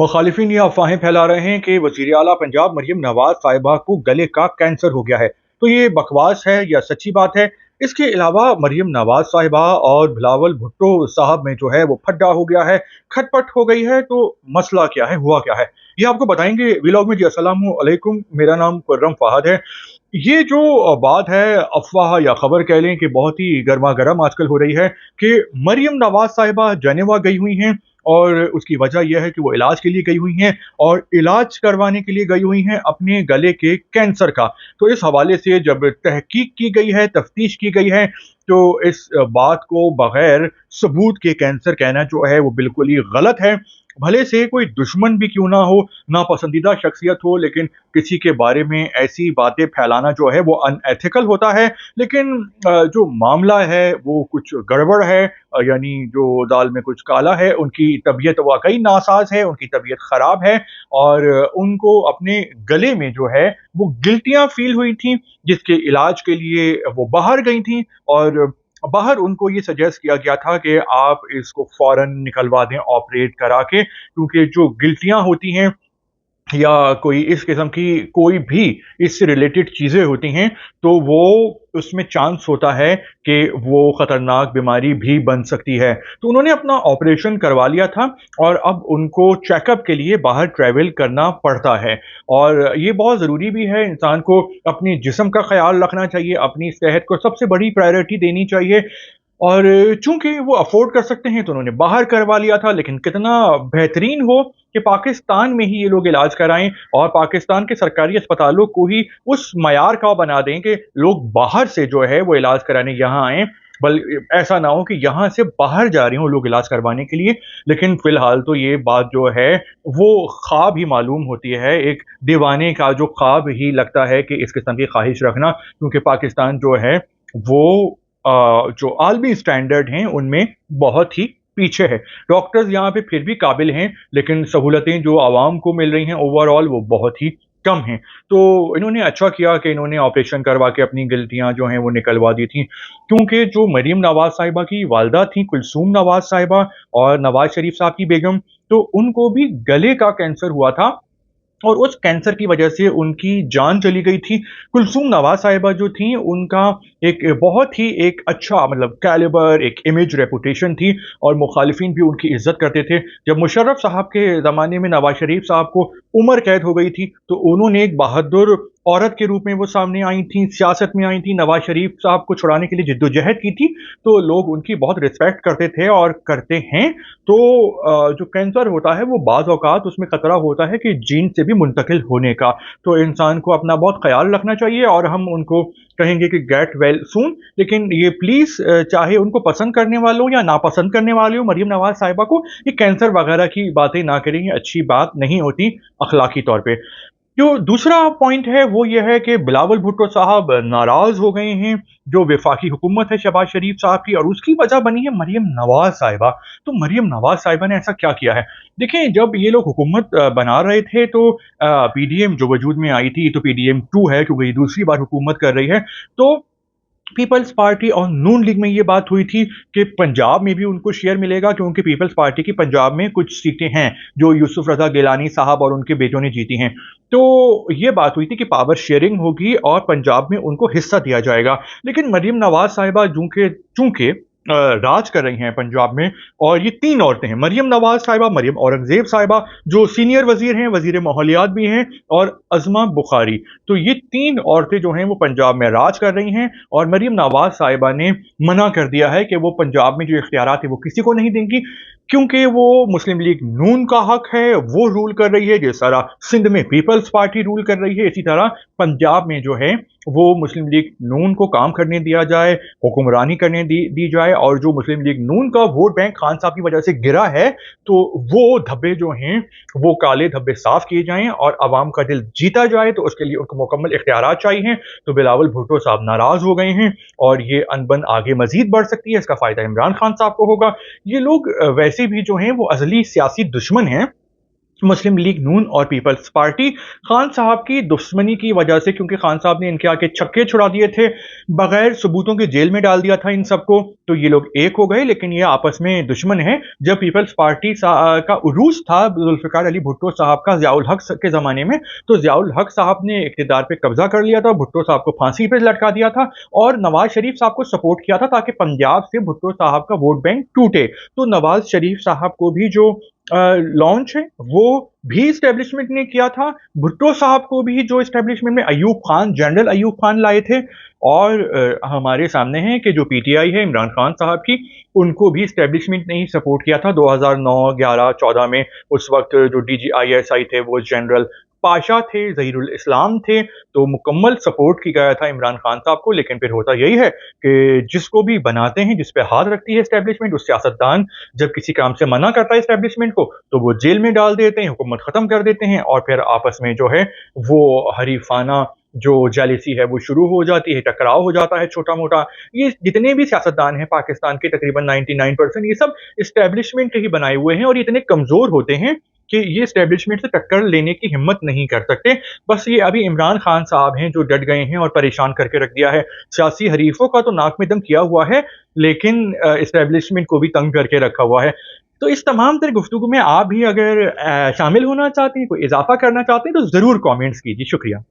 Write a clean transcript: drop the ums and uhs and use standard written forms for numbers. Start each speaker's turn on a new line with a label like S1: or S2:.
S1: मुखालिफिन ये अफवाहें फैला रहे हैं कि वज़ीर आला पंजाब मरियम नवाज साहिबा को गले का कैंसर हो गया है। तो ये बकवास है या सच्ची बात है? इसके अलावा मरियम नवाज साहिबा और बिलावल भुट्टो साहब में जो है वो फड्डा हो गया है, खटपट हो गई है, तो मसला क्या है, हुआ क्या है? ये आपको बताएंगे व्लॉग में। जी अस्सलामु अलैकुम, मेरा नाम खुर्रम फहद है। ये जो बात है, अफवाह या खबर कह लें कि बहुत ही गर्मा गर्म आजकल हो रही है कि मरियम नवाज साहिबा जनेवा गई हुई हैं और उसकी वजह यह है कि वो इलाज के लिए गई हुई हैं और इलाज करवाने के लिए गई हुई हैं अपने गले के कैंसर का। तो इस हवाले से जब तहकीक की गई है, तफ्तीश की गई है, तो इस बात को बगैर सबूत के कैंसर कहना जो है वो बिल्कुल ही गलत है। भले से कोई दुश्मन भी क्यों ना हो, नापसंदीदा शख्सियत हो, लेकिन किसी के बारे में ऐसी बातें फैलाना जो है वो अनएथिकल होता है। लेकिन जो मामला है वो कुछ गड़बड़ है, यानी जो दाल में कुछ काला है। उनकी तबीयत वाक़ई नासाज़ है, उनकी तबीयत ख़राब है और उनको अपने गले में जो है वो गिल्टियाँ फ़ील हुई थीं, जिसके इलाज के लिए वो बाहर गई थीं और बाहर उनको ये सजेस्ट किया गया था कि आप इसको फ़ौरन निकलवा दें ऑपरेट करा के, क्योंकि जो गिल्टियाँ होती हैं या कोई इस किस्म की कोई भी इससे रिलेटेड चीज़ें होती हैं, तो वो उसमें चांस होता है कि वो ख़तरनाक बीमारी भी बन सकती है। तो उन्होंने अपना ऑपरेशन करवा लिया था और अब उनको चेकअप के लिए बाहर ट्रैवल करना पड़ता है और ये बहुत ज़रूरी भी है। इंसान को अपने जिस्म का ख़्याल रखना चाहिए, अपनी सेहत को सबसे बड़ी प्रायोरिटी देनी चाहिए और चूँकि वो अफ़ोर्ड कर सकते हैं तो उन्होंने बाहर करवा लिया था। लेकिन कितना बेहतरीन हो कि पाकिस्तान में ही ये लोग इलाज कराएँ और पाकिस्तान के सरकारी अस्पतालों को ही उस मयार का बना दें कि लोग बाहर से जो है वो इलाज कराने यहाँ आएँ। ऐसा ना हो कि यहाँ से बाहर जा रहे हों लोग इलाज करवाने के लिए। लेकिन फ़िलहाल तो ये बात जो है वो ख़्वाब ही मालूम होती है, एक दीवाने का जो ख़्वाब ही लगता है कि इस किस्म की ख़्वाहिश रखना, क्योंकि पाकिस्तान जो है वो जो आलमी स्टैंडर्ड हैं उनमें बहुत ही पीछे है। डॉक्टर्स यहाँ पे फिर भी काबिल हैं, लेकिन सहूलतें जो आवाम को मिल रही हैं ओवरऑल वो बहुत ही कम हैं। तो इन्होंने अच्छा किया कि इन्होंने ऑपरेशन करवा के अपनी गिल्टियाँ जो हैं वो निकलवा दी थी। क्योंकि जो मरियम नवाज़ साहिबा की वालिदा थीं, कुलसूम नवाज़ साहिबा और नवाज़ शरीफ साहब की बेगम, तो उनको भी गले का कैंसर हुआ था और उस कैंसर की वजह से उनकी जान चली गई थी। कुलसूम नवाज़ साहिबा जो थीं, उनका एक बहुत ही एक अच्छा मतलब कैलिबर, एक इमेज, रेपुटेशन थी और मुखालिफिन भी उनकी इज़्ज़त करते थे। जब मुशर्रफ साहब के ज़माने में नवाज़ शरीफ साहब को उम्र कैद हो गई थी, तो उन्होंने एक बहादुर औरत के रूप में वो सामने आई थीं, सियासत में आई थीं, नवाज़ शरीफ साहब को छुड़ाने के लिए जद्दोजहद की थी, तो लोग उनकी बहुत रिस्पेक्ट करते थे और करते हैं। तो जो कैंसर होता है वो बाज़ औक़ात उसमें ख़तरा होता है कि जीन से भी मुंतकिल होने का। तो इंसान को अपना बहुत ख़्याल रखना चाहिए और हम उनको कहेंगे कि गेट वेल सून। लेकिन ये प्लीज़ चाहे उनको पसंद करने वालों या नापसंद करने वाले हों मरियम नवाज़ साहिबा को, ये कैंसर वग़ैरह की बातें ना करें, ये अच्छी बात नहीं होती अख़लाक़ी तौर पे। जो दूसरा पॉइंट है वो ये है कि बिलावल भुट्टो साहब नाराज़ हो गए हैं, जो वफ़ाकी हुकूमत है शहबाज शरीफ साहब की, और उसकी वजह बनी है मरियम नवाज़ साहिबा। तो मरियम नवाज़ साहिबा ने ऐसा क्या किया है? देखें, जब ये लोग हुकूमत बना रहे थे तो पीडीएम जो वजूद में आई थी, तो पीडीएम 2 है क्योंकि ये दूसरी बार हुकूमत कर रही है। तो पीपल्स पार्टी और नून लीग में ये बात हुई थी कि पंजाब में भी उनको शेयर मिलेगा, क्योंकि पीपल्स पार्टी की पंजाब में कुछ सीटें हैं जो यूसुफ रज़ा गिलानी साहब और उनके बेटों ने जीती हैं। तो ये बात हुई थी कि पावर शेयरिंग होगी और पंजाब में उनको हिस्सा दिया जाएगा। लेकिन मरियम नवाज़ साहिबा चूँकि चूँकि राज कर रही हैं पंजाब में, और ये 3 औरतें हैं, मरियम नवाज़ साहिबा, मरियम औरंगज़ेब साहिबा जो सीनियर वज़ीर हैं, वज़ीर माहौलियात भी हैं, और अज़मा बुखारी। तो ये 3 औरतें जो हैं वो पंजाब में राज कर रही हैं और मरियम नवाज़ साहिबा ने मना कर दिया है कि वो पंजाब में जो इख्तियारात है वो किसी को नहीं देंगी, क्योंकि वो मुस्लिम लीग नून का हक है, वो रूल कर रही है। जिस तरह सिंध में पीपल्स पार्टी रूल कर रही है, इसी तरह पंजाब में जो है वो मुस्लिम लीग नून को काम करने दिया जाए, हुक्मरानी करने दी जाए, और जो मुस्लिम लीग नून का वोट बैंक खान साहब की वजह से गिरा है, तो वो धब्बे जो हैं वो काले धब्बे साफ किए जाएं और आवाम का दिल जीता जाए। तो उसके लिए उनको मुकम्मल इख्तियारात चाहिए। तो बिलावल भुट्टो साहब नाराज हो गए हैं और ये अनबन आगे मजीद बढ़ सकती है। इसका फायदा इमरान खान साहब को होगा। ये लोग वैसे भी जो हैं वो असली सियासी दुश्मन हैं मुस्लिम लीग नून और पीपल्स पार्टी खान साहब की दुश्मनी की वजह से, क्योंकि खान साहब ने इनके आके छक्के छुड़ा दिए थे, बगैर सबूतों के जेल में डाल दिया था इन सबको, तो ये लोग एक हो गए, लेकिन ये आपस में दुश्मन हैं। जब पीपल्स पार्टी का उरूस था जुल्फ़िकार अली भुट्टो साहब का ज़ियाउल हक के ज़माने में, तो ज़ियाउल हक साहब ने इक़्तिदार पे कब्ज़ा कर लिया था, भुट्टो साहब को फांसी पे लटका दिया था और नवाज़ शरीफ साहब को सपोर्ट किया था ताकि पंजाब से भुट्टो साहब का वोट बैंक टूटे। तो नवाज़ शरीफ साहब को भी जो लॉन्च है, वो भी एस्टेब्लिशमेंट ने किया था। भुट्टो साहब को भी जो एस्टेब्लिशमेंट में अयूब खान, जनरल अयूब खान लाए थे और हमारे सामने है कि जो पीटीआई है इमरान खान साहब की, उनको भी एस्टेब्लिशमेंट ने ही सपोर्ट किया था 2009, 11, 14 में। उस वक़्त जो डीजीआईएसआई थे वो जनरल पाशा थे, ज़हीरुल इस्लाम थे, तो मुकम्मल सपोर्ट किया गया था इमरान खान साहब को। लेकिन फिर होता यही है कि जिसको भी बनाते हैं, जिस पे हाथ रखती है एस्टेब्लिशमेंट, उस सियासतदान जब किसी काम से मना करता है एस्टेब्लिशमेंट को, तो वो जेल में डाल देते हैं, हुकूमत ख़त्म कर देते हैं और फिर आपस में जो है वो हरीफाना जो जेलसी है वो शुरू हो जाती है, टकराव हो जाता है छोटा-मोटा। ये जितने भी सियासतदान हैं पाकिस्तान के तकरीबन 99% ये सब एस्टेब्लिशमेंट के ही बनाए हुए हैं और ये इतने कमज़ोर होते हैं कि ये एस्टेब्लिशमेंट से टक्कर लेने की हिम्मत नहीं कर सकते। बस ये अभी इमरान खान साहब हैं जो डट गए हैं और परेशान करके रख दिया है। सियासी हरीफों का तो नाक में दम किया हुआ है, लेकिन एस्टेब्लिशमेंट को भी तंग करके रखा हुआ है। तो इस तमाम तर गुफ्तगू में आप भी अगर शामिल होना चाहते हैं, कोई इज़ाफ़ा करना चाहते हैं तो ज़रूर कमेंट्स कीजिए। शुक्रिया।